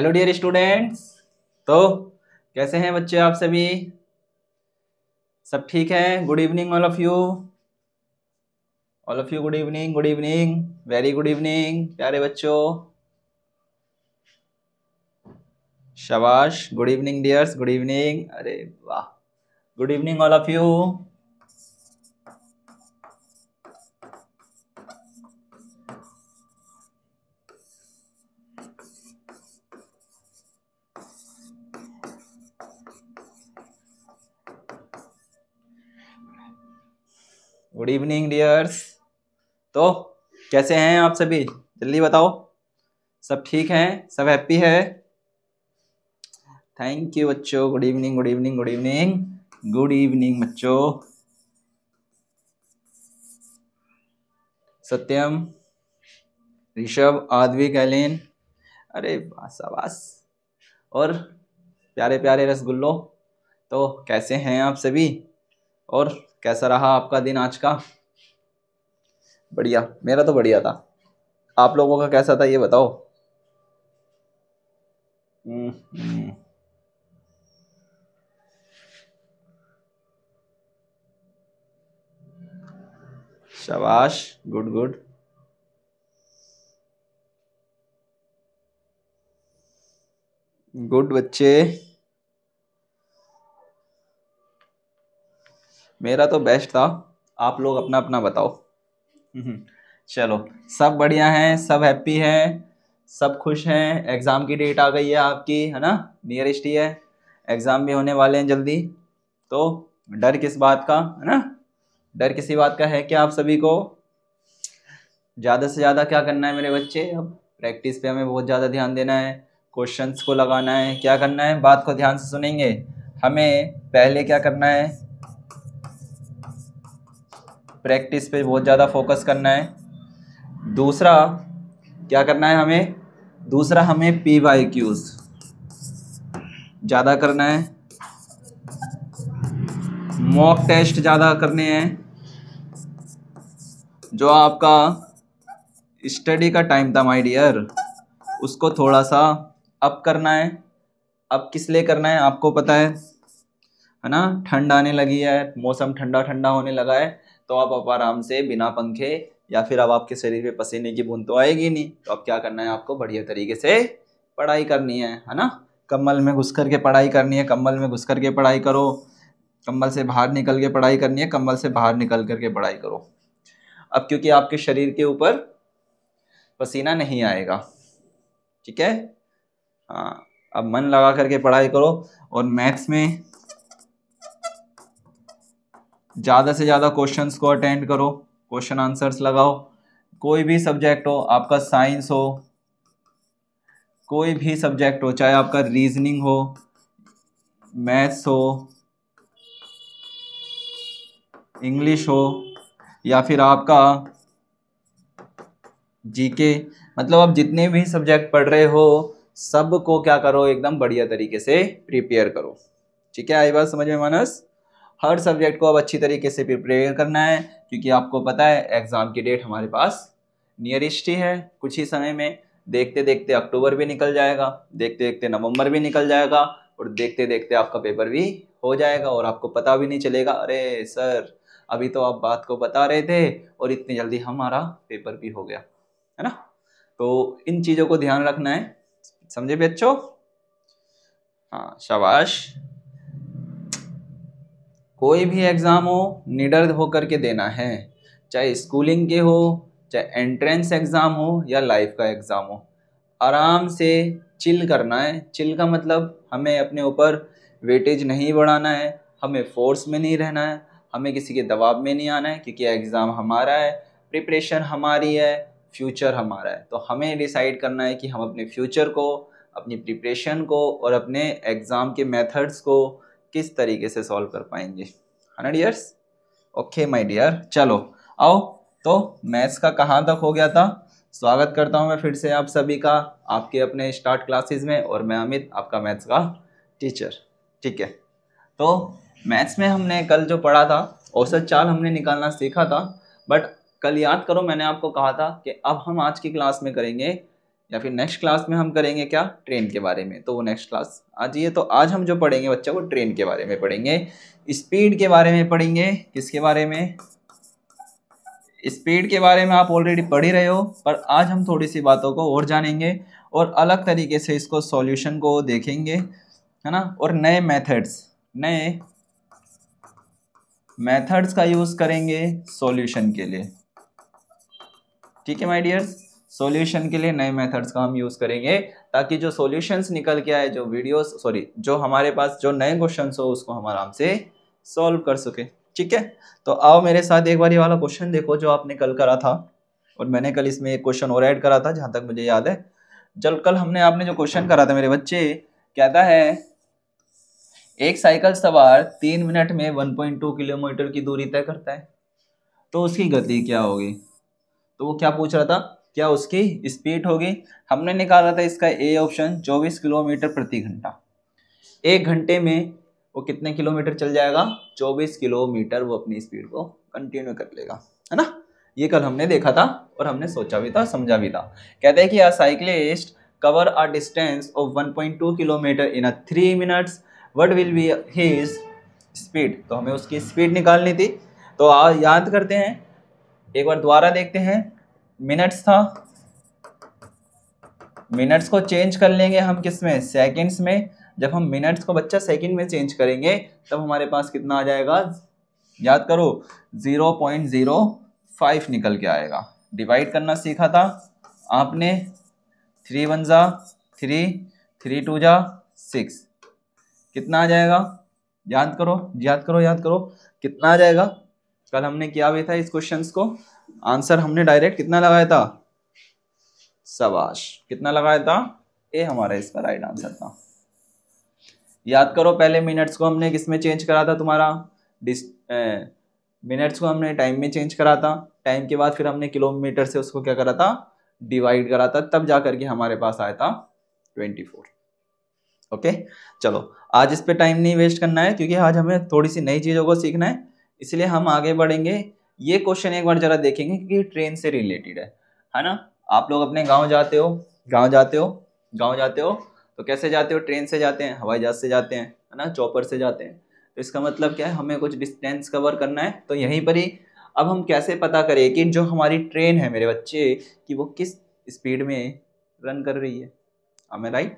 Hello dear students. तो कैसे हैं बच्चे आप सभी? सब ठीक है? Good evening all of you. Good evening, good evening, very good evening प्यारे बच्चों। शाबाश, good evening dears, good evening. अरे वाह, good evening all of you. Good evening dears. तो कैसे हैं आप सभी? जल्दी बताओ। सब ठीक हैं? सब हैप्पी है? थैंक यू बच्चों। Good evening, good evening, good evening, good evening बच्चों। सत्यम, ऋषभ, आद्विक, एलिन, अरे शाबाश। और प्यारे प्यारे रसगुल्लो, तो कैसे हैं आप सभी? और कैसा रहा आपका दिन आज का? बढ़िया, मेरा तो बढ़िया था। आप लोगों का कैसा था ये बताओ। शाबाश, गुड गुड। गुड बच्चे। मेरा तो बेस्ट था। आप लोग अपना अपना बताओ। चलो, सब बढ़िया हैं, सब हैप्पी हैं, सब खुश हैं। एग्जाम की डेट आ गई है आपकी, है ना? नियरेस्ट ही है, एग्जाम भी होने वाले हैं जल्दी। तो डर किस बात का, है ना? डर किसी बात का है क्या आप सभी को? ज़्यादा से ज़्यादा क्या करना है मेरे बच्चे? अब प्रैक्टिस पे हमें बहुत ज़्यादा ध्यान देना है, क्वेश्चंस को लगाना है। क्या करना है? बात को ध्यान से सुनेंगे। हमें पहले क्या करना है? प्रैक्टिस पे बहुत ज़्यादा फोकस करना है। दूसरा क्या करना है हमें? दूसरा हमें PYQs ज़्यादा करना है, मॉक टेस्ट ज़्यादा करने हैं। जो आपका स्टडी का टाइम था माय डियर, उसको थोड़ा सा अप करना है। अब किस लिए करना है आपको पता है ना? ठंड आने लगी है, मौसम ठंडा ठंडा होने लगा है, तो आप आराम से बिना पंखे या फिर अब आपके शरीर पे पसीने की बूंद तो आएगी नहीं, तो अब क्या करना है आपको? बढ़िया तरीके से पढ़ाई करनी है ना? कंबल में घुस करके पढ़ाई करनी है, कंबल में घुस करके पढ़ाई करो। कंबल से बाहर निकल के पढ़ाई करनी है, कंबल से बाहर निकल करके पढ़ाई करो। अब क्योंकि आपके शरीर के ऊपर पसीना नहीं आएगा, ठीक है? हाँ, अब मन लगा करके पढ़ाई करो। और मैथ्स में ज़्यादा से ज़्यादा क्वेश्चंस को अटेंड करो, क्वेश्चन आंसर्स लगाओ। कोई भी सब्जेक्ट हो, आपका साइंस हो, कोई भी सब्जेक्ट हो, चाहे आपका रीजनिंग हो, मैथ्स हो, इंग्लिश हो, या फिर आपका जीके, मतलब आप जितने भी सब्जेक्ट पढ़ रहे हो सबको क्या करो? एकदम बढ़िया तरीके से प्रिपेयर करो। ठीक है, आई बात समझ में मानस? हर सब्जेक्ट को अब अच्छी तरीके से प्रिपेयर करना है, क्योंकि आपको पता है एग्जाम की डेट हमारे पास नियरेस्ट ही है। कुछ ही समय में, देखते देखते अक्टूबर भी निकल जाएगा, देखते देखते नवंबर भी निकल जाएगा, और देखते देखते आपका पेपर भी हो जाएगा और आपको पता भी नहीं चलेगा। अरे सर, अभी तो आप बात को बता रहे थे और इतनी जल्दी हमारा पेपर भी हो गया, है ना? तो इन चीज़ों को ध्यान रखना है, समझे बच्चों? हाँ, शाबाश। कोई भी एग्ज़ाम हो, निडर होकर के देना है, चाहे स्कूलिंग के हो, चाहे एंट्रेंस एग्ज़ाम हो, या लाइफ का एग्ज़ाम हो। आराम से चिल करना है। चिल का मतलब हमें अपने ऊपर वेटेज नहीं बढ़ाना है, हमें फोर्स में नहीं रहना है, हमें किसी के दबाव में नहीं आना है, क्योंकि एग्ज़ाम हमारा है, प्रिपरेशन हमारी है, फ्यूचर हमारा है। तो हमें डिसाइड करना है कि हम अपने फ्यूचर को, अपनी प्रिपरेशन को और अपने एग्ज़ाम के मेथड्स को किस तरीके से सॉल्व कर पाएंगे, है ना डियर्स? ओके माय डियर, चलो आओ। तो मैथ्स का कहाँ तक हो गया था? स्वागत करता हूँ मैं फिर से आप सभी का आपके अपने स्टार्ट क्लासेस में, और मैं अमित, आपका मैथ्स का टीचर। ठीक है, तो मैथ्स में हमने कल जो पढ़ा था, औसत चाल हमने निकालना सीखा था। बट कल याद करो, मैंने आपको कहा था कि अब हम आज की क्लास में करेंगे या फिर नेक्स्ट क्लास में हम करेंगे क्या, ट्रेन के बारे में। तो वो नेक्स्ट क्लास आज ये, तो आज हम जो पढ़ेंगे बच्चा वो ट्रेन के बारे में पढ़ेंगे, स्पीड के बारे में पढ़ेंगे। किसके बारे में, स्पीड के बारे में आप ऑलरेडी पढ़ ही रहे हो, पर आज हम थोड़ी सी बातों को और जानेंगे और अलग तरीके से इसको सॉल्यूशन को देखेंगे, है ना। और नए मेथड्स का यूज़ करेंगे सॉल्यूशन के लिए। ठीक है माय डियर्स, सॉल्यूशन के लिए नए मेथड्स का हम यूज़ करेंगे ताकि जो सॉल्यूशंस निकल के आए, जो हमारे पास जो नए क्वेश्चंस हो उसको हम आराम से सॉल्व कर सके। ठीक है, तो आओ मेरे साथ एक बार ये वाला क्वेश्चन देखो जो आपने कल करा था, और मैंने कल इसमें एक क्वेश्चन और ऐड करा था जहाँ तक मुझे याद है। कल आपने जो क्वेश्चन करा था मेरे बच्चे, कहता है एक साइकिल सवार 3 मिनट में 1.2 किलोमीटर की दूरी तय करता है, तो उसकी गति क्या होगी। तो वो क्या पूछ रहा था, क्या उसकी स्पीड होगी। हमने निकाला था इसका ए ऑप्शन 24 किलोमीटर प्रति घंटा। 1 घंटे में वो कितने किलोमीटर चल जाएगा, 24 किलोमीटर वो अपनी स्पीड को कंटिन्यू कर लेगा, है ना। ये कल हमने देखा था और हमने सोचा भी था, समझा भी था। कहते हैं कि अ cyclist cover a distance of 1.2 kilometre in 3 minutes, what will be his speed. तो हमें उसकी स्पीड निकालनी थी। तो याद करते हैं, एक बार दोबारा देखते हैं। मिनट्स था, मिनट्स को चेंज कर लेंगे हम किस में, सेकंड्स में। जब हम मिनट्स को बच्चा सेकंड में चेंज करेंगे तब हमारे पास कितना आ जाएगा, याद करो 0.05 निकल के आएगा। डिवाइड करना सीखा था आपने, 3 1 जा 3, 3 2 जा 6, कितना आ जाएगा, याद करो कितना आ जाएगा। कल हमने किया भी था इस क्वेश्चंस को, आंसर हमने डायरेक्ट कितना लगाया था, शाबाश, कितना लगाया था, ए हमारा इसका राइट आंसर था। याद करो पहले मिनट्स को हमने किस में चेंज करा था, तुम्हारा मिनट्स को हमने टाइम में चेंज करा था, टाइम के बाद फिर हमने किलोमीटर से उसको क्या करा था, डिवाइड करा था, तब जा करके हमारे पास आया था 24। ओके, चलो आज इस पे टाइम नहीं वेस्ट करना है क्योंकि आज हमें थोड़ी सी नई चीज़ों को सीखना है, इसलिए हम आगे बढ़ेंगे। ये क्वेश्चन एक बार जरा देखेंगे क्योंकि ट्रेन से रिलेटेड है ना। आप लोग अपने गांव जाते हो तो कैसे जाते हो, ट्रेन से जाते हैं, हवाई जहाज से जाते हैं, है ना, चॉपर से जाते हैं। तो इसका मतलब क्या है, हमें कुछ डिस्टेंस कवर करना है। तो यहीं पर ही अब हम कैसे पता करें कि जो हमारी ट्रेन है मेरे बच्चे, कि वो किस स्पीड में रन कर रही है, हमें राइट,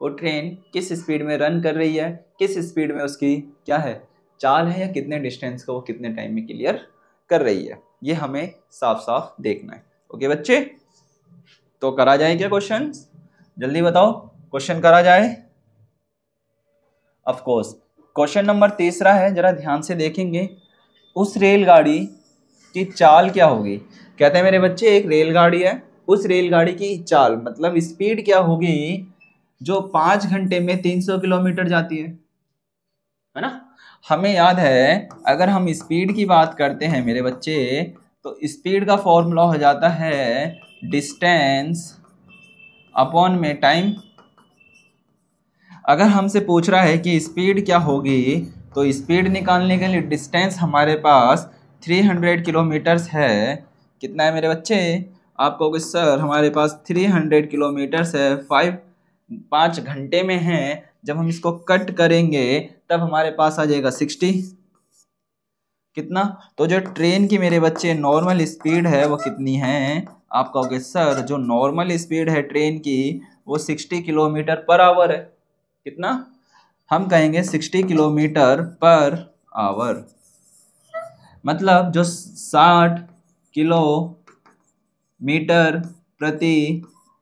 वो ट्रेन किस स्पीड में रन कर रही है, किस स्पीड में उसकी क्या है, चाल है, या कितने डिस्टेंस को वो कितने टाइम में क्लियर कर रही है, ये हमें साफ साफ देखना है। ओके बच्चे, तो करा जाए क्या क्वेश्चन, जल्दी बताओ, क्वेश्चन करा जाए। ऑफ कोर्स क्वेश्चन नंबर 3 है, जरा ध्यान से देखेंगे। उस रेलगाड़ी की चाल क्या होगी। कहते हैं मेरे बच्चे एक रेलगाड़ी है, उस रेलगाड़ी की चाल मतलब स्पीड क्या होगी जो 5 घंटे में 300 किलोमीटर जाती है ना। हमें याद है अगर हम स्पीड की बात करते हैं मेरे बच्चे, तो स्पीड का फॉर्मूला हो जाता है डिस्टेंस अपॉन में टाइम। अगर हमसे पूछ रहा है कि स्पीड क्या होगी, तो स्पीड निकालने के लिए डिस्टेंस हमारे पास 300 किलोमीटर्स है। कितना है मेरे बच्चे, आप कहोगे सर हमारे पास 300 किलोमीटर्स है, 5 घंटे में है। जब हम इसको कट करेंगे तब हमारे पास आ जाएगा 60, कितना। तो जो ट्रेन की मेरे बच्चे नॉर्मल स्पीड है वो कितनी है, आप कहोगे सर जो नॉर्मल स्पीड है ट्रेन की वो 60 किलोमीटर पर आवर है। कितना, हम कहेंगे 60 किलोमीटर पर आवर, मतलब जो 60 किलोमीटर प्रति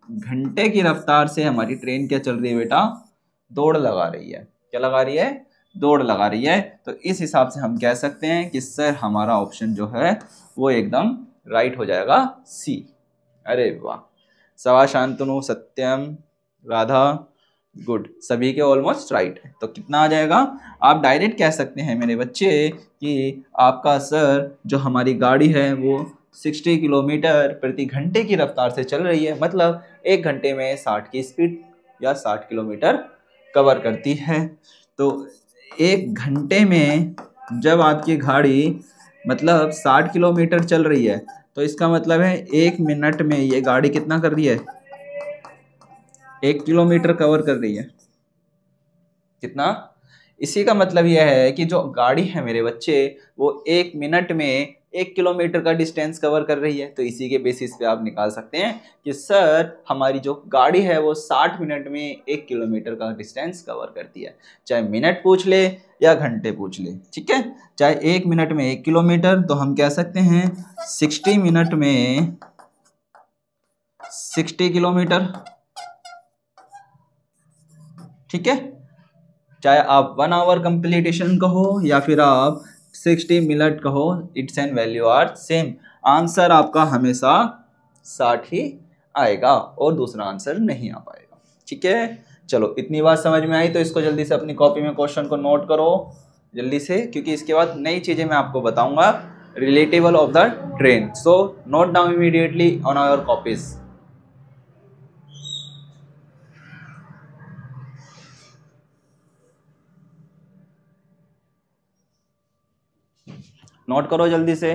घंटे की रफ्तार से हमारी ट्रेन क्या चल रही है बेटा, दौड़ लगा रही है। क्या लगा रही है, दौड़ लगा रही है। तो इस हिसाब से हम कह सकते हैं कि सर हमारा ऑप्शन जो है वो एकदम राइट हो जाएगा, सी। अरे वाह, सवा शांतनु सत्यम राधा, गुड, सभी के ऑलमोस्ट राइट है। तो कितना आ जाएगा, आप डायरेक्ट कह सकते हैं मेरे बच्चे कि आपका सर जो हमारी गाड़ी है वो 60 किलोमीटर प्रति घंटे की रफ्तार से चल रही है, मतलब 1 घंटे में 60 की स्पीड या 60 किलोमीटर कवर करती है। तो 1 घंटे में जब आपकी गाड़ी मतलब 60 किलोमीटर चल रही है, तो इसका मतलब है 1 मिनट में ये गाड़ी कितना कर रही है, 1 किलोमीटर कवर कर रही है। कितना? इसी का मतलब यह है कि जो गाड़ी है मेरे बच्चे वो 1 मिनट में 1 किलोमीटर का डिस्टेंस कवर कर रही है। तो इसी के बेसिस पे आप निकाल सकते हैं कि सर हमारी जो गाड़ी है वो 60 मिनट में 1 किलोमीटर का डिस्टेंस कवर करती है। चाहे मिनट पूछ ले या घंटे पूछ ले, ठीक है। चाहे 1 मिनट में 1 किलोमीटर, तो हम कह सकते हैं 60 मिनट में 60 किलोमीटर, ठीक है। चाहे आप 1 आवर कंप्लीटेशन कहो या फिर आप 60 मिनट कहो, it's an value are same. Answer आपका हमेशा 60 ही आएगा और दूसरा आंसर नहीं आ पाएगा, ठीक है। चलो इतनी बात समझ में आई तो इसको जल्दी से अपनी कॉपी में क्वेश्चन को नोट करो जल्दी से, क्योंकि इसके बाद नई चीजें मैं आपको बताऊंगा relatable of the train. So note down immediately on our copies. Note करो जल्दी से।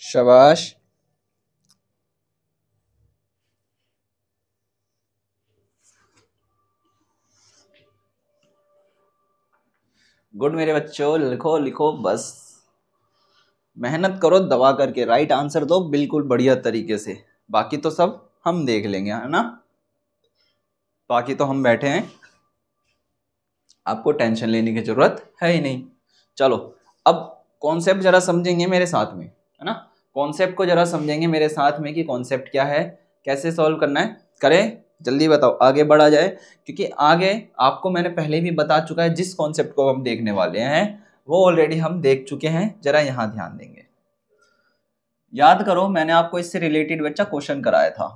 शाबाश। गुड मेरे बच्चों, लिखो लिखो बस, मेहनत करो दबा करके, राइट आंसर दो बिल्कुल बढ़िया तरीके से। बाकी तो सब हम देख लेंगे, है ना। बाकी तो हम बैठे हैं, आपको टेंशन लेने की जरूरत है ही नहीं। चलो अब कॉन्सेप्ट जरा समझेंगे मेरे साथ में, है ना। कॉन्सेप्ट को जरा समझेंगे मेरे साथ में कि कॉन्सेप्ट क्या है, कैसे सॉल्व करना है। करें जल्दी बताओ, आगे बढ़ा जाए, क्योंकि आगे आपको मैंने पहले भी बता चुका है जिस कॉन्सेप्ट को हम देखने वाले हैं वो ऑलरेडी हम देख चुके हैं। जरा यहाँ ध्यान देंगे, याद करो मैंने आपको इससे रिलेटेड बच्चा क्वेश्चन कराया था,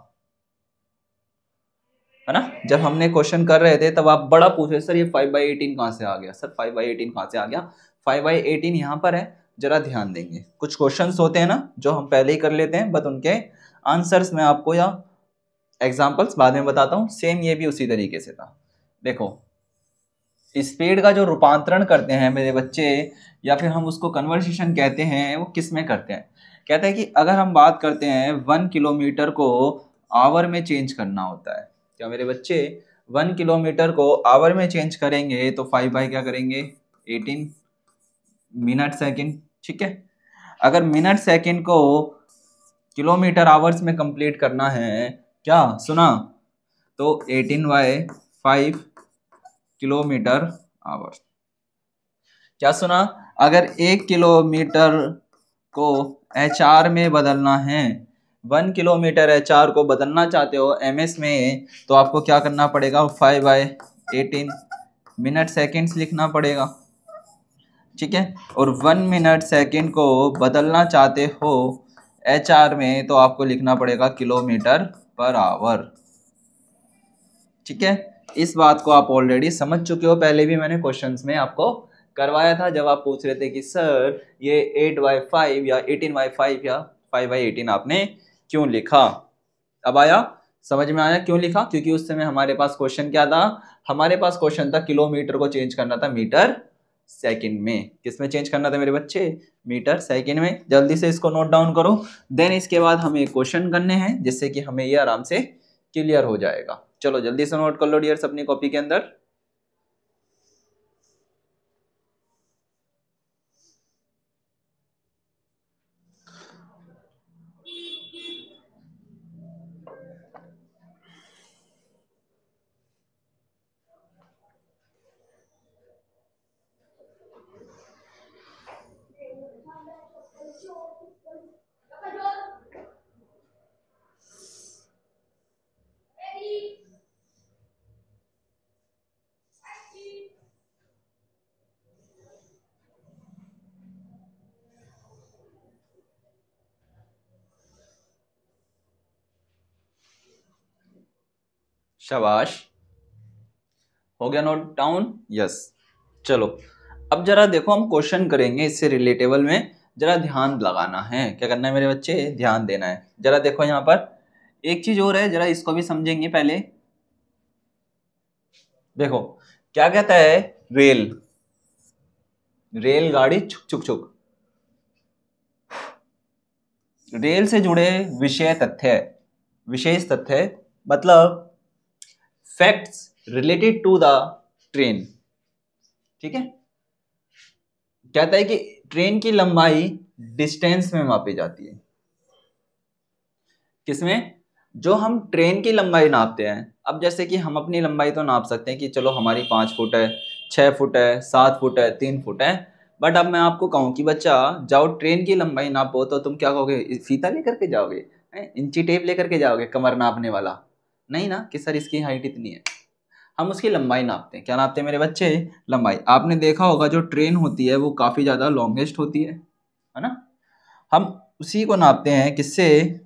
है ना। जब हमने क्वेश्चन कर रहे थे तब आप बड़ा पूछे सर ये 5/18 कहाँ से आ गया, सर 5/18 कहाँ से आ गया। 5/18 यहाँ पर है, जरा ध्यान देंगे। कुछ क्वेश्चंस होते हैं ना जो हम पहले ही कर लेते हैं, बट उनके आंसर्स मैं आपको या एग्जाम्पल्स बाद में बताता हूँ। सेम ये भी उसी तरीके से था। देखो स्पीड का जो रूपांतरण करते हैं मेरे बच्चे, या फिर हम उसको कन्वर्सेशन कहते हैं, वो किस में करते हैं। कहते हैं कि अगर हम बात करते हैं 1 किलोमीटर को आवर में चेंज करना होता है। क्या मेरे बच्चे 1 किलोमीटर को आवर में चेंज करेंगे तो 5 बाई क्या करेंगे 18 मिनट सेकंड, ठीक है। अगर मिनट सेकंड को किलोमीटर आवर्स में कंप्लीट करना है, क्या सुना, तो 18/5 किलोमीटर आवर। क्या सुना, अगर 1 किलोमीटर को HR में बदलना है, 1 किलोमीटर HR को बदलना चाहते हो MS में, तो आपको क्या करना पड़ेगा 5/18 मिनट सेकेंड्स लिखना पड़ेगा, ठीक है। और 1 मिनट सेकेंड को बदलना चाहते हो HR में तो आपको लिखना पड़ेगा किलोमीटर पर आवर, ठीक है। इस बात को आप ऑलरेडी समझ चुके हो, पहले भी मैंने क्वेश्चंस में आपको करवाया था जब आप पूछ रहे थे कि सर ये 8/5 या 18/5 या 5/18 आपने क्यों लिखा। अब आया समझ में, आया क्यों लिखा, क्योंकि उस समय हमारे पास क्वेश्चन क्या था, हमारे पास क्वेश्चन था किलोमीटर को चेंज करना था मीटर सेकंड में। किस में चेंज करना था मेरे बच्चे, मीटर सेकंड में। जल्दी से इसको नोट डाउन करो, देन इसके बाद हमें क्वेश्चन करने हैं जिससे कि हमें ये आराम से क्लियर हो जाएगा। चलो जल्दी से नोट कर लो डियर्स अपनी कॉपी के अंदर। शाबाश, हो गया नोट डाउन? यस। चलो अब जरा देखो, हम क्वेश्चन करेंगे इससे रिलेटेबल में, जरा ध्यान लगाना है। क्या करना है मेरे बच्चे? ध्यान देना है। जरा देखो यहाँ पर एक चीज और है, जरा इसको भी समझेंगे पहले। देखो क्या कहता है, रेल, रेलगाड़ी छुक छुक छुक, रेल से जुड़े विषय तथ्य, विशेष तथ्य मतलब facts related to the train. ठीक है, कहता है कि ट्रेन की लंबाई डिस्टेंस में मापी जाती है। किसमें? जो हम ट्रेन की लंबाई नापते हैं। अब जैसे कि हम अपनी लंबाई तो नाप सकते हैं कि चलो हमारी 5 फुट है, 6 फुट है, 7 फुट है, 3 फुट है। बट अब मैं आपको कहूँ कि बच्चा जाओ ट्रेन की लंबाई नापो, तो तुम क्या कहोगे? फीता लेकर के जाओगे? इंची टेप लेकर के जाओगे कमर नापने वाला? नहीं ना, कि सर इसकी हाइट इतनी है। हम उसकी लंबाई नापते हैं। क्या नापते हैं मेरे बच्चे? लंबाई। आपने देखा होगा जो ट्रेन होती है वो काफ़ी ज़्यादा लॉन्गेस्ट होती है ना? हम उसी को नापते हैं, किससे?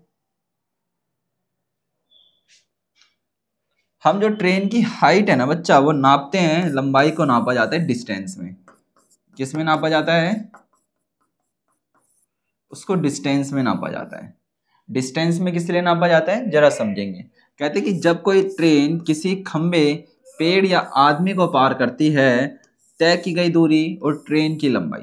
हम जो ट्रेन की हाइट है ना बच्चा, वो नापते हैं, लंबाई को नापा जाता है डिस्टेंस में। किस में नापा जाता है? उसको डिस्टेंस में नापा जाता है। डिस्टेंस में किस लिए नापा जाता है, जरा समझेंगे। कहते हैं कि जब कोई ट्रेन किसी खंबे, पेड़ या आदमी को पार करती है, तय की गई दूरी और ट्रेन की लंबाई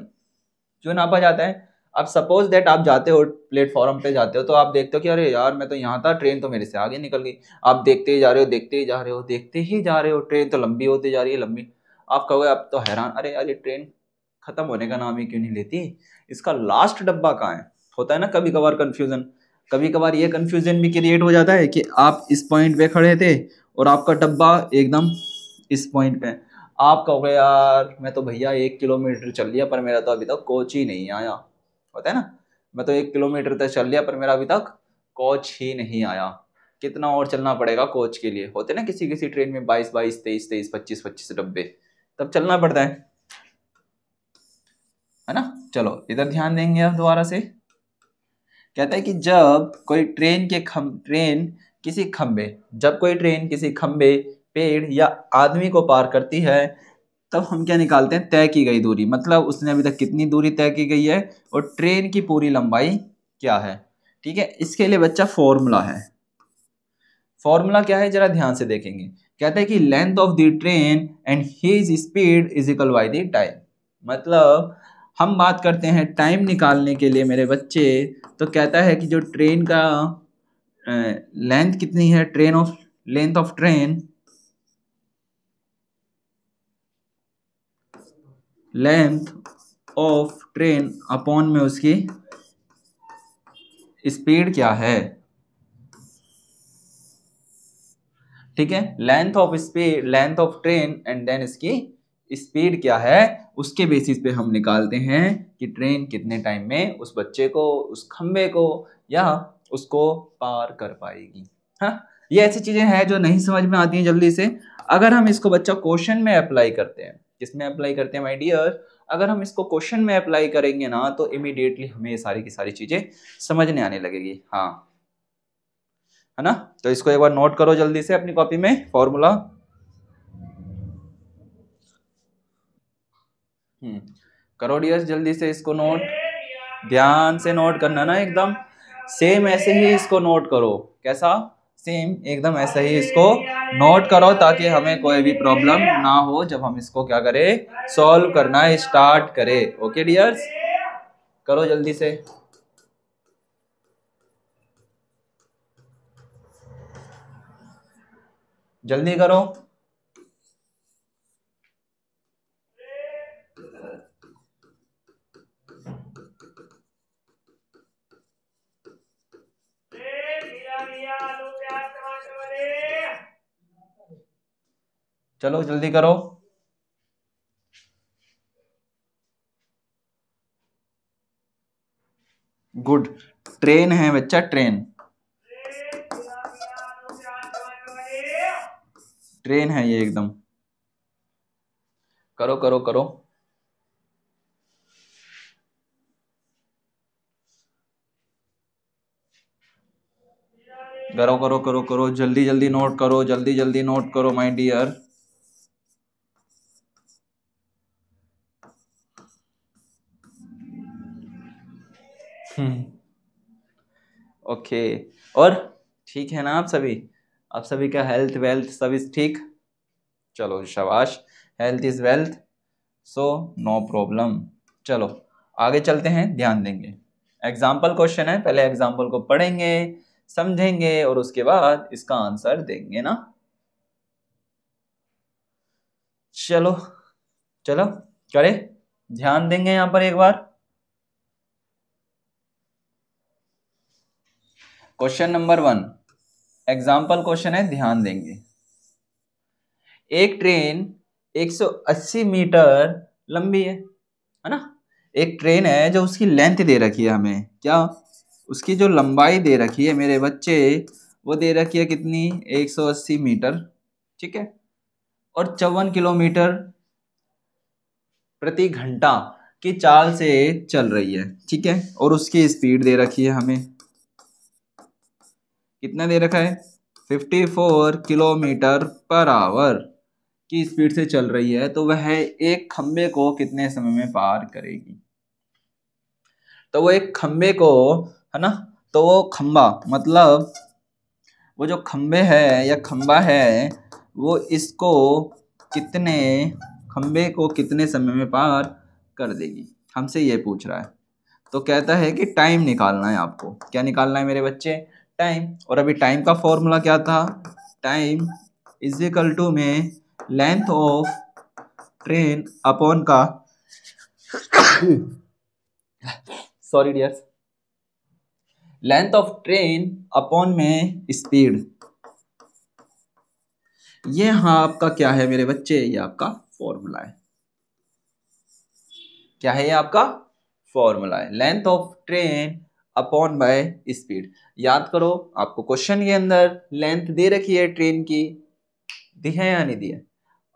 जो नापा जाता है। अब सपोज दैट आप जाते हो प्लेटफॉर्म पे जाते हो, तो आप देखते हो कि अरे यार मैं तो यहाँ था, ट्रेन तो मेरे से आगे निकल गई। आप देखते ही जा रहे हो, देखते ही जा रहे हो, देखते ही जा रहे हो, ट्रेन तो लंबी होती जा रही है, लंबी। आप कहोगे, आप तो हैरान, अरे यार ये ट्रेन खत्म होने का नाम ही क्यों नहीं लेती, इसका लास्ट डब्बा कहाँ है? होता है ना कभी कभार कंफ्यूजन। कभी कभार ये कंफ्यूजन भी क्रिएट हो जाता है कि आप इस पॉइंट पे खड़े थे और आपका डब्बा एकदम इस पॉइंट पे है। आप कहोगे यार मैं तो भैया 1 किलोमीटर चल लिया, पर मेरा तो अभी तक कोच ही नहीं आया। होता है ना, मैं तो 1 किलोमीटर तक चल लिया, पर मेरा अभी तक कोच ही नहीं आया। कितना और चलना पड़ेगा कोच के लिए? होते ना किसी किसी ट्रेन में 22 22, 23 23, 25 25 डब्बे, तब चलना पड़ता है ना? चलो इधर ध्यान देंगे आप दोबारा से। कहता है कि जब कोई ट्रेन किसी खंबे, जब कोई ट्रेन किसी खंबे, पेड़ या आदमी को पार करती है, तब हम क्या निकालते हैं? तय की गई दूरी। मतलब उसने अभी तक कितनी दूरी तय की गई है और ट्रेन की पूरी लंबाई क्या है। ठीक है, इसके लिए बच्चा फॉर्मूला है। फॉर्मूला क्या है, जरा ध्यान से देखेंगे। कहता है कि length of the train and his speed is equal by the time. मतलब हम बात करते हैं टाइम निकालने के लिए मेरे बच्चे, तो कहता है कि जो ट्रेन का लेंथ कितनी है, length of train, length of train upon में उसकी स्पीड क्या है। ठीक है, length of train and then इसकी स्पीड क्या है, उसके बेसिस पे हम निकालते हैं कि ट्रेन कितने टाइम में उस बच्चे को, उस खंबे को या उसको पार कर पाएगी। हाँ, ये ऐसी चीजें हैं जो नहीं समझ में आती हैं जल्दी से। अगर हम इसको बच्चा क्वेश्चन में अप्लाई करते हैं, किसमें अप्लाई करते हैं माय डियर? अगर हम इसको क्वेश्चन में अप्लाई करेंगे ना, तो इमीडिएटली हमें ये सारी की सारी चीजें समझने आने लगेगी। हाँ, है ना? तो इसको एक बार नोट करो जल्दी से अपनी कॉपी में फॉर्मूला। करो डियर्स जल्दी से इसको नोट, ध्यान से नोट करना ना, एकदम सेम ऐसे ही इसको नोट करो। कैसा? सेम एकदम ऐसे ही इसको नोट करो, ताकि हमें कोई भी प्रॉब्लम ना हो जब हम इसको क्या करें, सॉल्व करना स्टार्ट करें। ओके डियर्स, करो जल्दी से, जल्दी करो। चलो जल्दी करो। गुड, ट्रेन है बच्चा, ट्रेन, ट्रेन है ये एकदम। करो करो करो। करो करो करो करो, जल्दी जल्दी नोट करो, जल्दी जल्दी नोट करो माय डियर। ओके। और ठीक है ना आप सभी? आप सभी का हेल्थ वेल्थ सब इज ठीक? चलो शाबाश, health is wealth, so no problem. चलो आगे चलते हैं, ध्यान देंगे। एग्जाम्पल क्वेश्चन है, पहले एग्जाम्पल को पढ़ेंगे, समझेंगे और उसके बाद इसका आंसर देंगे ना। चलो चलो करें, ध्यान देंगे यहां पर एक बार। क्वेश्चन नंबर 1 एग्जाम्पल क्वेश्चन है, ध्यान देंगे। एक ट्रेन 180 मीटर लंबी है ना। एक ट्रेन है जो उसकी लेंथ दे रखी है हमें, क्या उसकी जो लंबाई दे रखी है मेरे बच्चे, वो दे रखी है कितनी, 180 मीटर, ठीक है। और 54 किलोमीटर प्रति घंटा की चाल से चल रही है, ठीक है। और उसकी स्पीड दे रखी है हमें, कितना दे रखा है, 54 किलोमीटर पर आवर की स्पीड से चल रही है। तो वह एक खंबे को कितने समय में पार करेगी? तो वो एक खंबे को, है ना, तो वो खंबा मतलब वो जो खंबे है या खंबा है, वो इसको कितने, खंबे को कितने समय में पार कर देगी, हमसे ये पूछ रहा है। तो कहता है कि टाइम निकालना है आपको। क्या निकालना है मेरे बच्चे? टाइम। और अभी टाइम का फॉर्मूला क्या था? टाइम इज इक्वल टू में लेंथ ऑफ ट्रेन अपॉन का sorry dears, length of train upon में स्पीड। ये हाँ आपका क्या है मेरे बच्चे, ये आपका फॉर्मूला है। क्या है? ये आपका फॉर्मूला है, length of train upon by speed. याद करो, आपको क्वेश्चन के अंदर लेंथ दे रखी है ट्रेन की, दी है या नहीं दी है?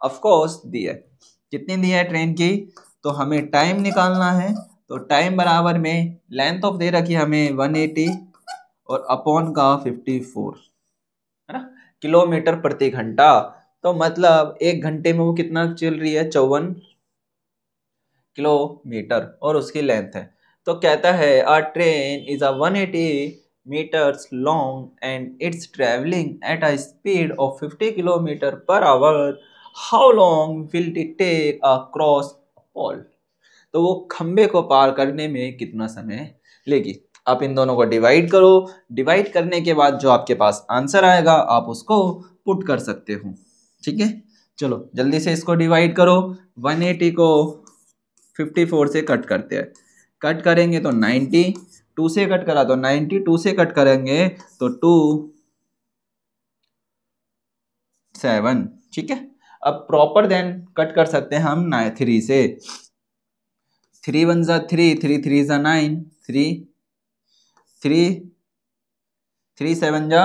ऑफ कोर्स दी है। कितनी दी है ट्रेन की? तो हमें टाइम निकालना है। तो टाइम बराबर में लेंथ ऑफ दे रखी है हमें 180 और अपॉन का 54, है ना, किलोमीटर प्रति घंटा। तो मतलब एक घंटे में वो कितना चल रही है, 54 किलोमीटर, और उसकी लेंथ है। तो कहता है a train is a 180 meters long and it's travelling at a speed of 50 kilometer per hour, how long will it take a cross pole? तो वो खंबे को पार करने में कितना समय लेगी। आप इन दोनों को डिवाइड करो, डिवाइड करने के बाद जो आपके पास आंसर आएगा आप उसको पुट कर सकते हो, ठीक है। चलो जल्दी से इसको डिवाइड करो। 180 को 54 से कट करते हैं, कट करेंगे तो 90, 2 से कट करा तो 90, 2 से कट करेंगे तो 2 7, ठीक है। अब प्रॉपर देन कट कर सकते हैं हम 3 से, 3 1 जा 3, 3 3 जा 9, 3 3 3 7 जा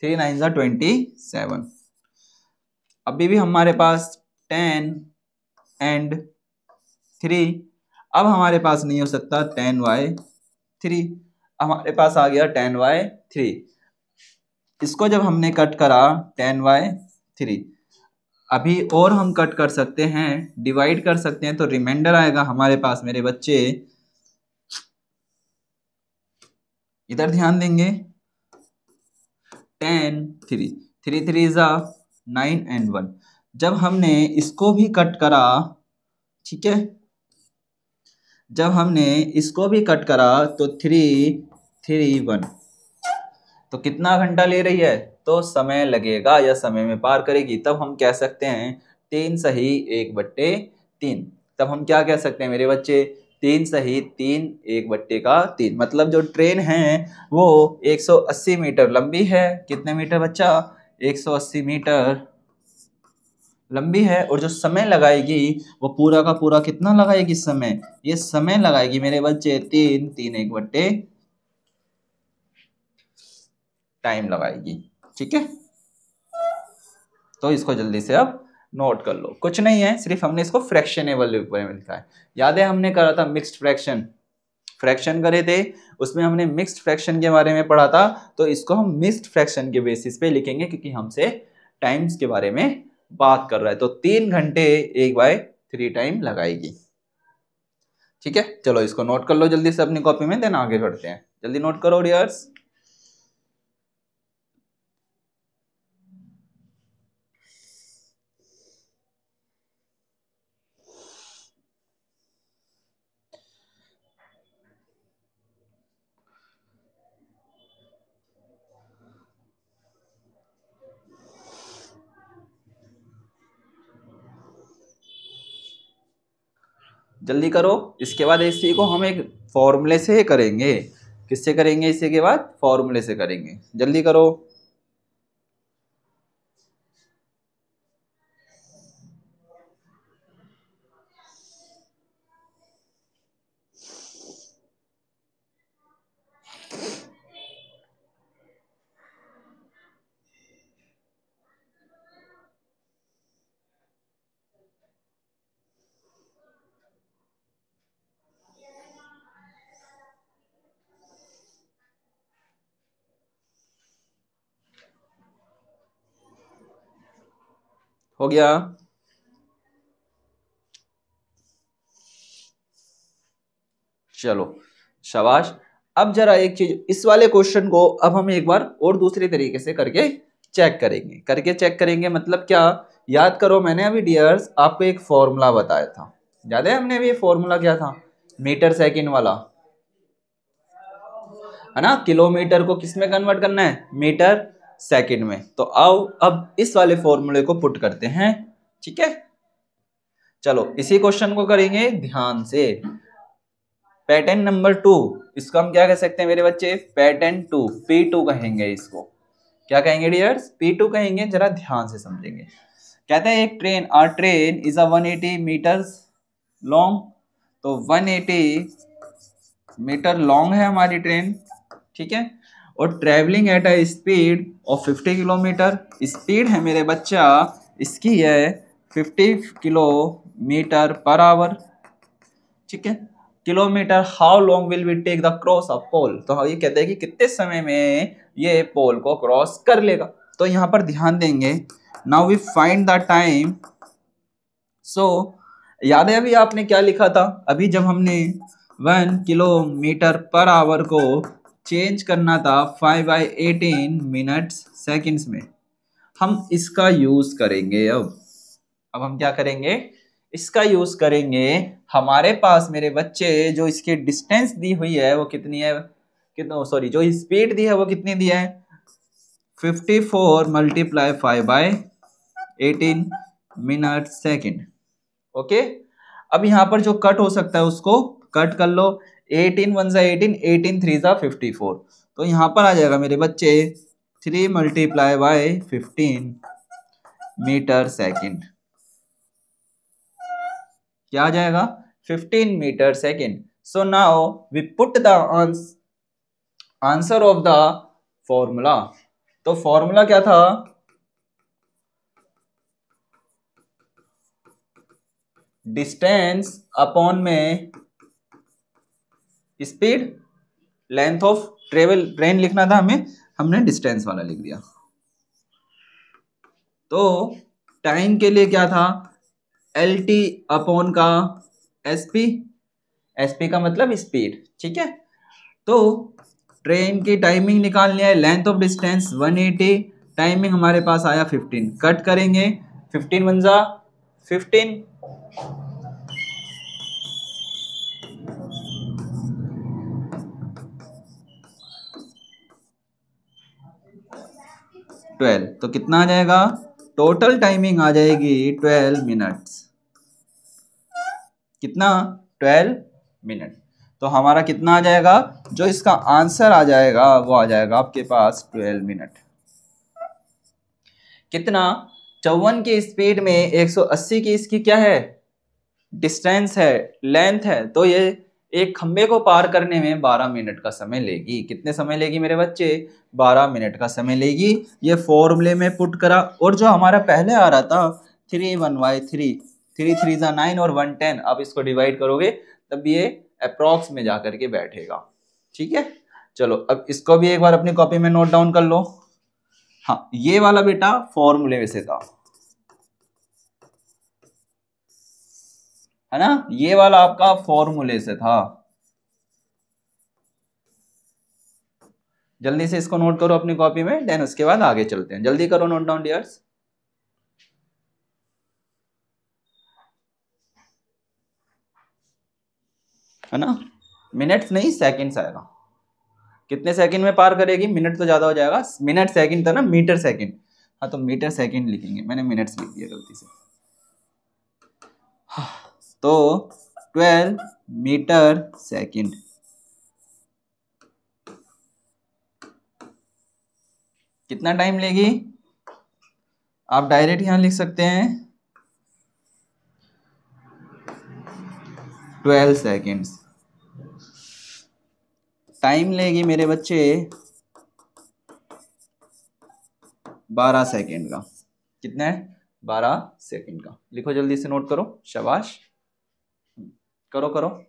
3 9 जा 27। अभी भी हमारे पास 10 एंड 3, अब हमारे पास नहीं हो सकता 10/3, हमारे पास आ गया 10/3। इसको जब हमने कट करा 10/3, अभी और हम कट कर सकते हैं, डिवाइड कर सकते हैं, तो रिमाइंडर आएगा हमारे पास मेरे बच्चे, इधर ध्यान देंगे। 10 3 3 3 जा 9 एंड 1। जब हमने इसको भी कट करा, ठीक है, जब हमने इसको भी कट करा तो 3 3 1, तो कितना घंटा ले रही है? तो समय लगेगा या समय में पार करेगी। तब हम कह सकते हैं 3 सही 1/3। तब हम क्या कह सकते हैं मेरे बच्चे? 3 सही 3 1/3। मतलब जो ट्रेन है वो 180 मीटर लंबी है। कितने मीटर बच्चा? 180 मीटर लंबी है। और जो समय लगाएगी वो पूरा का पूरा कितना लगाएगी समय? ये समय लगाएगी मेरे बच्चे 3 3 1/, टाइम लगाएगी, ठीक है। तो इसको जल्दी से अब नोट कर लो। कुछ नहीं है, सिर्फ हमने इसको फ्रैक्शनेबल रूप में लिखा है। याद है हमने करा था मिक्स्ड फ्रैक्शन, फ्रैक्शन करे थे, उसमें हमने मिक्स्ड फ्रैक्शन के बारे में पढ़ा था, तो इसको हम मिक्स्ड फ्रैक्शन के बेसिस पे लिखेंगे क्योंकि हमसे टाइम्स के बारे में बात कर रहा है। तो 3 घंटे 1/3 टाइम लगाएगी। ठीक है, चलो इसको नोट कर लो जल्दी से अपनी कॉपी में, देन आगे बढ़ते हैं। जल्दी नोट करो डियर्स। जल्दी करो। इसके बाद इसी को हम एक फॉर्मूले से करेंगे। किससे करेंगे? इसी के बाद फॉर्मूले से करेंगे। जल्दी करो। हो गया? चलो शाबाश। अब जरा एक चीज, इस वाले क्वेश्चन को अब हम एक बार और दूसरे तरीके से करके चेक करेंगे। मतलब क्या? याद करो, मैंने अभी डियर्स आपको एक फॉर्मूला बताया था। याद है हमने अभी फॉर्मूला क्या था? मीटर सेकंड वाला, है ना? किलोमीटर को किस में कन्वर्ट करना है? मीटर सेकंड में। तो आओ अब इस वाले फॉर्मूले को पुट करते हैं। ठीक है, चलो इसी क्वेश्चन को करेंगे ध्यान से। पैटर्न नंबर 2, इसको हम क्या कह सकते हैं मेरे बच्चे? पैटर्न 2, P2 कहेंगे इसको। क्या कहेंगे डियर्स? P2 कहेंगे। जरा ध्यान से समझेंगे। कहते हैं एक train, or train is a 180 meters long. तो 180 मीटर लॉन्ग है हमारी ट्रेन, ठीक है, और travelling at a speed of 50 kilometre. Speed है मेरे बच्चा इसकी है 50 किलोमीटर पर आवर। ठीक है, kilometer. How long will we take the cross of pole? तो ये कहते हैं कि कितने समय में ये पोल को क्रॉस कर लेगा। तो यहां पर ध्यान देंगे। Now we find the time. So याद है अभी आपने क्या लिखा था? अभी जब हमने 1 किलोमीटर पर आवर को चेंज करना था 5/18 मिनट्स सेकंड्स में, हम इसका यूज करेंगे। अब हम क्या करेंगे? इसका यूज करेंगे। हमारे पास मेरे बच्चे जो इसकी डिस्टेंस दी हुई है वो कितनी है? सॉरी, जो स्पीड दी है वो कितनी दी है? 54 मल्टीप्लाई 5/18 मिनट सेकेंड। ओके, अब यहां पर जो कट हो सकता है उसको कट कर लो। 18 1 18, 18 3 54। तो यहां पर आ जाएगा मेरे बच्चे 3 मल्टीप्लाई बाय 15 मीटर सेकेंड। क्या आ जाएगा? 15 meter second. So now we put the answer of the formula. तो फॉर्मूला क्या था? डिस्टेंस अपॉन में speed, length of travel. Train लिखना था हमें, हमने डिस्टेंस वाला लिख दिया। तो टाइम के लिए क्या था? LT अपॉन का SP। SP का मतलब स्पीड। ठीक है, तो ट्रेन की टाइमिंग निकालनी है। लेंथ ऑफ डिस्टेंस 180, टाइमिंग हमारे पास आया 15। कट करेंगे, 15 1 15, 12। तो कितना आ जाएगा? टोटल टाइमिंग आ जाएगी 12 मिनट्स। कितना? 12 मिनट। तो हमारा कितना आ जाएगा? जो इसका आंसर आ जाएगा वो आ जाएगा आपके पास 12 मिनट। कितना? 54 की स्पीड में 180 की इसकी क्या है? डिस्टेंस है, लेंथ है। तो ये एक खंबे को पार करने में 12 मिनट का समय लेगी। कितने समय लेगी मेरे बच्चे? 12 मिनट का समय लेगी। ये फॉर्मूले में पुट करा। और जो हमारा पहले आ रहा था 3 1/3, 3 3 9 और 1 10, आप इसको डिवाइड करोगे तब ये अप्रॉक्स में जा करके बैठेगा। ठीक है, चलो अब इसको भी एक बार अपनी कॉपी में नोट डाउन कर लो। हाँ, ये वाला बेटा फॉर्मूले में से था, है ना, ये वाला आपका फॉर्मूले से था। जल्दी से इसको नोट करो अपनी कॉपी में, देन उसके बाद आगे चलते हैं। जल्दी करो नोट डाउन डियर्स। है ना, मिनट्स नहीं सेकंड्स आएगा। कितने सेकंड में पार करेगी, मिनट तो ज्यादा हो जाएगा, मिनट सेकंड था ना, मीटर सेकंड। हाँ तो मीटर सेकंड लिखेंगे, मैंने मिनट्स लिख दिया गलती से। हाँ, तो 12 मीटर सेकंड। कितना टाइम लेगी, आप डायरेक्ट यहां लिख सकते हैं 12 सेकंड्स। टाइम लेगी मेरे बच्चे 12 सेकंड का। कितना है, 12 सेकंड का। लिखो जल्दी से, नोट करो, शाबाश, करो करो।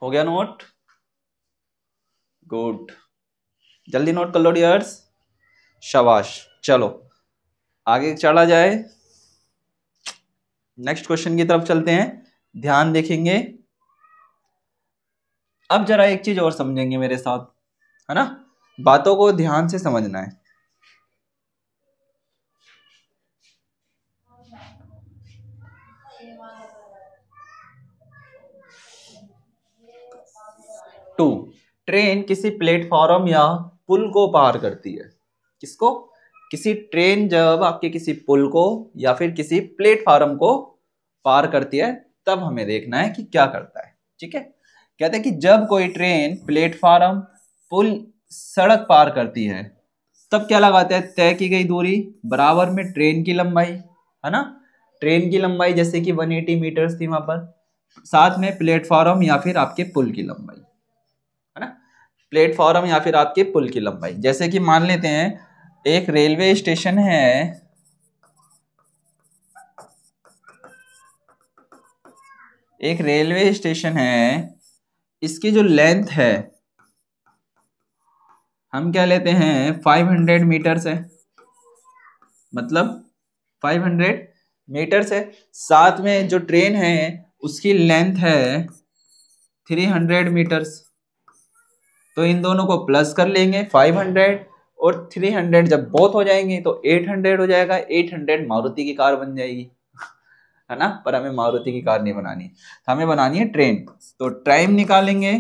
हो गया नोट, गुड, जल्दी नोट कर लो डियर्स, शाबाश। चलो आगे चला जाए, नेक्स्ट क्वेश्चन की तरफ चलते हैं, ध्यान देखेंगे। अब जरा एक चीज और समझेंगे मेरे साथ, है ना, बातों को ध्यान से समझना है। टू, ट्रेन किसी प्लेटफॉर्म या पुल को पार करती है। किसको, किसी ट्रेन जब आपके किसी पुल को या फिर किसी प्लेटफॉर्म को पार करती है, तब हमें देखना है कि क्या करता है। ठीक है, कहते हैं कि जब कोई ट्रेन प्लेटफॉर्म, पुल, सड़क पार करती है, तब क्या लगाते हैं, तय की गई दूरी बराबर में ट्रेन की लंबाई, है ना, ट्रेन की लंबाई जैसे कि 180 मीटर्स थी वहां पर, साथ में प्लेटफॉर्म या फिर आपके पुल की लंबाई, है ना, प्लेटफॉर्म या फिर आपके पुल की लंबाई। जैसे कि मान लेते हैं एक रेलवे स्टेशन है, एक रेलवे स्टेशन है, इसकी जो लेंथ है हम क्या लेते हैं 500 मीटर्स है, मतलब 500 मीटर्स है, साथ में जो ट्रेन है उसकी लेंथ है 300 मीटर्स। तो इन दोनों को प्लस कर लेंगे, 500 और 300 जब बहुत हो जाएंगे तो 800 हो जाएगा। 800 मारुति की कार बन जाएगी, है ना, पर हमें मारुति की कार नहीं बनानी, हमें बनानी है ट्रेन। तो टाइम निकालेंगे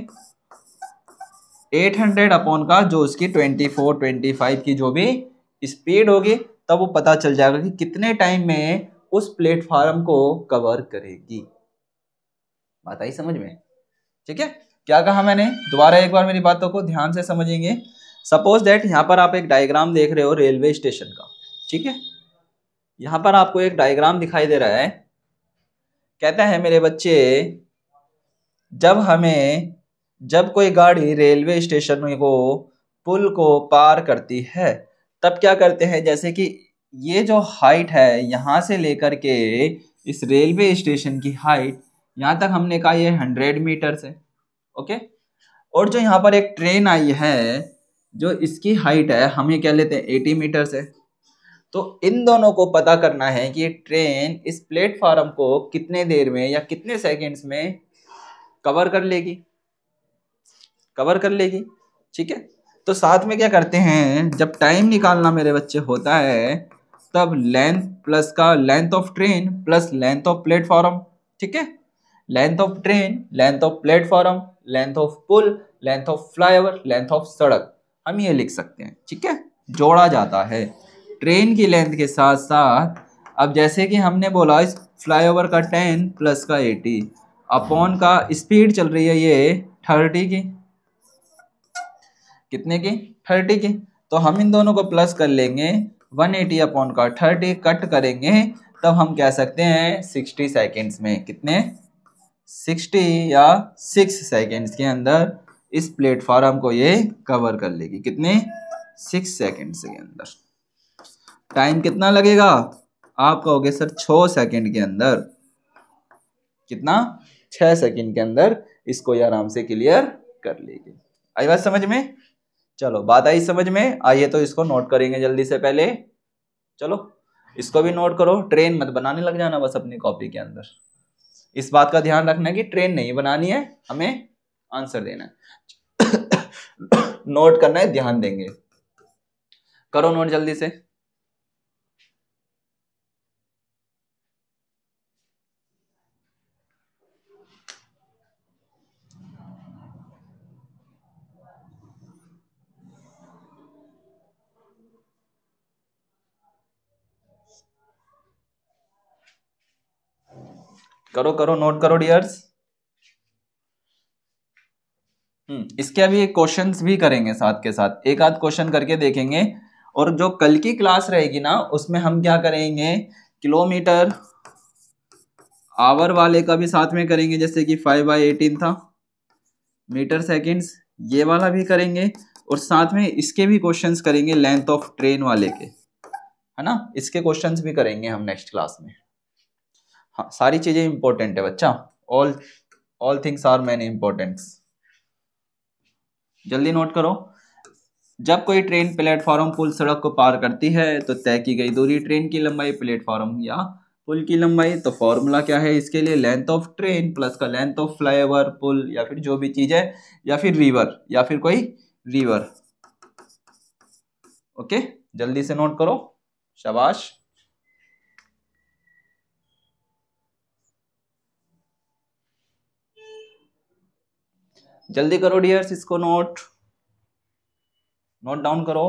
800 अपॉन का जो उसकी 24-25 की जो भी स्पीड होगी, तब वो पता चल जाएगा कि कितने टाइम में उस प्लेटफॉर्म को कवर करेगी। बात आई समझ में? ठीक है, क्या कहा मैंने, दोबारा एक बार मेरी बातों को ध्यान से समझेंगे। सपोज दैट यहाँ पर आप एक डायग्राम देख रहे हो रेलवे स्टेशन का, ठीक है। यहाँ पर आपको एक डायग्राम दिखाई दे रहा है, कहता है मेरे बच्चे जब कोई गाड़ी रेलवे स्टेशन को पुल को पार करती है तब क्या करते हैं, जैसे कि ये जो हाइट है यहाँ से लेकर के इस रेलवे स्टेशन की हाइट यहाँ तक हमने कहा ये 100 मीटर है, ओके। और जो यहाँ पर एक ट्रेन आई है जो इसकी हाइट है हमें क्या लेते हैं 80 मीटर है। तो इन दोनों को पता करना है कि ये ट्रेन इस प्लेटफॉर्म को कितने देर में या कितने सेकंड्स में कवर कर लेगी, ठीक है। तो साथ में क्या करते हैं, जब टाइम निकालना मेरे बच्चे होता है तब लेंथ प्लस का length of train plus length of platform, ठीक है। Length of train, length of platform, length of पुल, length of flyover, length of सड़क, हम ये लिख सकते हैं, ठीक है। जोड़ा जाता है ट्रेन की लेंथ के साथ साथ। अब जैसे कि हमने बोला इस फ्लाईओवर का 10 प्लस का 80 अपॉन का स्पीड चल रही है ये 30 की, कितने की 30 की। तो हम इन दोनों को प्लस कर लेंगे 180 अपॉन का 30 कट करेंगे तब हम कह सकते हैं 60 सेकेंड्स में, कितने 60 या 6 सेकेंड्स के अंदर इस प्लेटफॉर्म को ये कवर कर लेगी, कितने 6 सेकेंड्स के अंदर। टाइम कितना लगेगा, आप कहोगे सर 6 सेकेंड के अंदर, कितना 6 सेकेंड के अंदर इसको ये आराम से क्लियर कर लेगी। आई बात समझ में? चलो बात आई समझ में, आइए तो इसको नोट करेंगे जल्दी से। पहले चलो इसको भी नोट करो, ट्रेन मत बनाने लग जाना बस अपनी कॉपी के अंदर। इस बात का ध्यान रखना कि ट्रेन नहीं बनानी है, हमें आंसर देना है नोट करना है, ध्यान देंगे। करो नोट जल्दी से। करो करो नोट करो डियर्स। इसके अभी क्वेश्चंस भी करेंगे साथ के साथ, एक आध क्वेश्चन करके देखेंगे। और जो कल की क्लास रहेगी ना उसमें हम क्या करेंगे, किलोमीटर आवर वाले का भी साथ में करेंगे, जैसे कि 5/18 था, मीटर सेकेंड्स ये वाला भी करेंगे। और साथ में इसके भी क्वेश्चंस करेंगे लेंथ ऑफ ट्रेन वाले के, है ना, इसके क्वेश्चंस भी करेंगे हम नेक्स्ट क्लास में। हाँ सारी चीजें इंपॉर्टेंट है बच्चा, all things are many importants. जल्दी नोट करो। जब कोई ट्रेन प्लेटफॉर्म पुल सड़क को पार करती है तो तय की गई दूरी ट्रेन की लंबाई प्लेटफॉर्म या पुल की लंबाई। तो फॉर्मूला क्या है इसके लिए, लेंथ ऑफ ट्रेन प्लस का लेंथ ऑफ फ्लाईओवर, पुल या फिर जो भी चीज है, या फिर रिवर या फिर कोई रिवर। ओके जल्दी से नोट करो, शाबाश। जल्दी करो डियर्स, इसको नोट डाउन करो।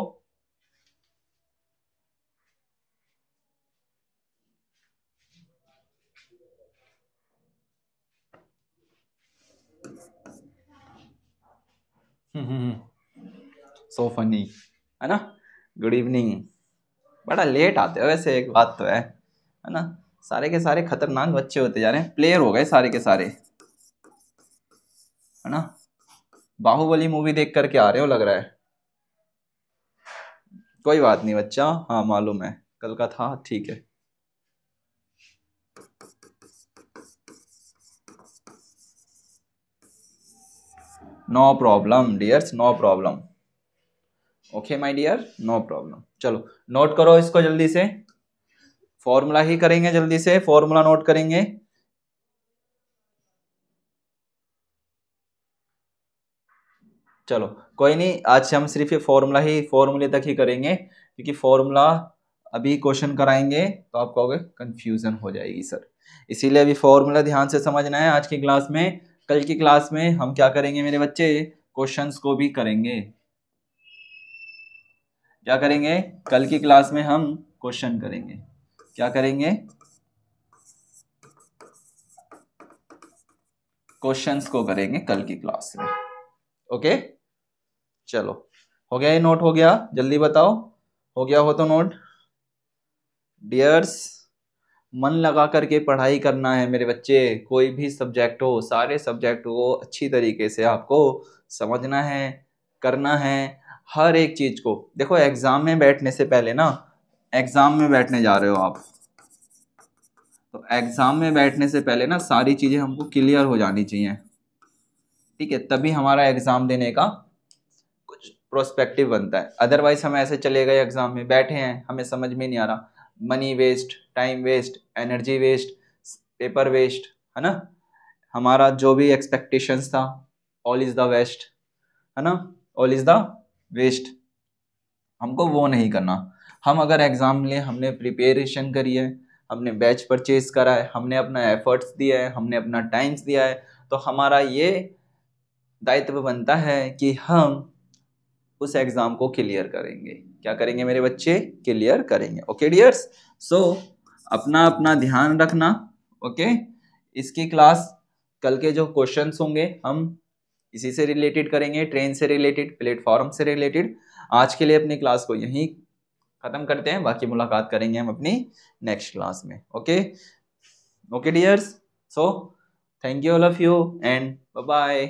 सो फनी है ना। गुड इवनिंग, बड़ा लेट आते हो वैसे, एक बात तो है ना। सारे के सारे खतरनाक बच्चे होते जा रहे हैं, प्लेयर हो गए सारे के सारे, है ना। बाहुबली मूवी देख करके आ रहे हो लग रहा है। कोई बात नहीं बच्चा, हाँ मालूम है कल का था, ठीक है। No problem dears, no problem. Okay my dear, no problem. चलो नोट करो इसको जल्दी से, फॉर्मूला ही करेंगे, जल्दी से फॉर्मूला नोट करेंगे। चलो कोई नहीं, आज हम सिर्फ ये फॉर्मूले तक ही करेंगे, क्योंकि फॉर्मूला अभी क्वेश्चन कराएंगे तो आप कहोगे कंफ्यूजन हो जाएगी सर, इसीलिए अभी फॉर्मूला ध्यान से समझना है आज की क्लास में। कल की क्लास में हम क्या करेंगे मेरे बच्चे, क्वेश्चंस को भी करेंगे। क्या करेंगे, कल की क्लास में हम क्वेश्चन करेंगे। क्या करेंगे? क्वेश्चंस को करेंगे कल की क्लास में। ओके, चलो, हो गया? ये नोट हो गया? जल्दी बताओ, हो गया हो तो नोट। डियर्स, मन लगा करके पढ़ाई करना है मेरे बच्चे। कोई भी सब्जेक्ट हो, सारे सब्जेक्ट को अच्छी तरीके से आपको समझना है, करना है, हर एक चीज को। देखो, एग्जाम में बैठने से पहले ना, एग्जाम में बैठने जा रहे हो आप, तो एग्जाम में बैठने से पहले ना सारी चीजें हमको क्लियर हो जानी चाहिए, ठीक है? तभी हमारा एग्जाम देने का कुछ प्रोस्पेक्टिव बनता है। अदरवाइज हम ऐसे चले गए, एग्जाम में बैठे हैं, हमें समझ में नहीं आ रहा, money waste, time waste, energy waste, paper waste, है ना? हमारा जो भी एक्सपेक्टेशंस था, ऑल इज द वेस्ट, है ना? All is the waste. हमको वो नहीं करना। हम अगर एग्जाम लिए, हमने प्रिपरेशन करी है, हमने बैच परचेज करा है, हमने अपना एफर्ट्स दिया है, हमने अपना टाइम्स दिया है, तो हमारा ये दायित्व बनता है कि हम उस एग्जाम को क्लियर करेंगे। क्या करेंगे मेरे बच्चे? क्लियर करेंगे। ओके डियर्स, सो अपना अपना ध्यान रखना। ओके, इसकी क्लास कल के जो क्वेश्चंस होंगे हम इसी से रिलेटेड करेंगे, ट्रेन से रिलेटेड, प्लेटफॉर्म से रिलेटेड। आज के लिए अपनी क्लास को यहीं खत्म करते हैं, बाकी मुलाकात करेंगे हम अपनी नेक्स्ट क्लास में। Okay okay dears, so thank you all of you and bye bye.